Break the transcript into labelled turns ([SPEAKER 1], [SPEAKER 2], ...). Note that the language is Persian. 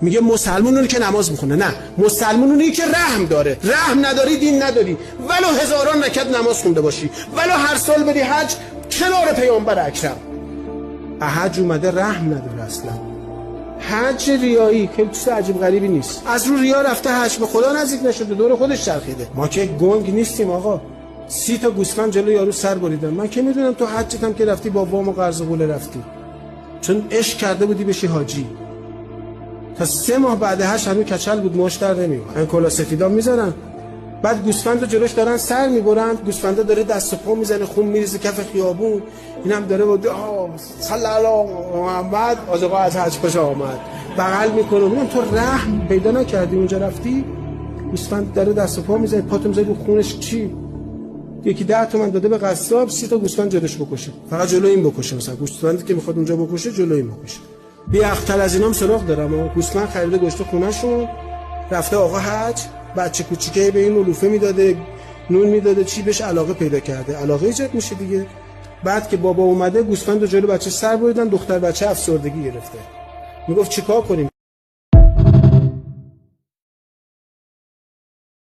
[SPEAKER 1] میگه مسلمونونی که نماز میخونه. نه، مسلمونونی که رحم داره. رحم نداری دین نداری. ولو هزاران رکعت نماز خونده باشی، ولو هر سال بری حج کنار پیامبر اکرم. حج اومده رحم نداره اصلا. حج ریایی که چیز عجیب غریبی نیست. از رو ریا رفته حج، به خدا نزدیک نشده، دور خودش چرخیده. ما که گنگ نیستیم آقا. 30 تا گوسفند جلوی یارو سر بریدن. من که میدونم تو حجت هم که رفتی با وام و قرض و قوله رفتی، چون عشق کرده بودی بشی حاجی. تا 3 ماه بعد حج هنوز کچل بود، ماش در نمیومد. این کلا سفیدا میذارن، بعد گوسفندو جلوش دارن سر میبرن، گوسفندا داره دست و پا میزنه، خون میریزه کف خیابون، اینم داره با صلی الله محمد آقا از حج خوش آمد بغل میکنه. میگم تو رحم پیدا نکردی اونجا رفتی؟ گوسفند داره دست و پا میزنه، پاتو میذاری رو خونش. چی؟ یکی 10 تومن داده به قصاب 30 تا گوسفند جلوش بکشه، فقط جلو این بکشه. مثلا گوسفندی که میخواد اونجا بکشه جلو این بکشه. بی اختل از اینام سراغ دارم. گوسفند خریده گشته خونه‌شون، رفته آقا حج، بچه کوچیکه به این علوفه میداده، نون میداده، چی بهش علاقه پیدا کرده، علاقه ایجاد میشه دیگه. بعد که بابا اومده گوسفند رو جلو بچه سر بریدن، دختر بچه افسردگی گرفته. میگفت چیکار کنیم؟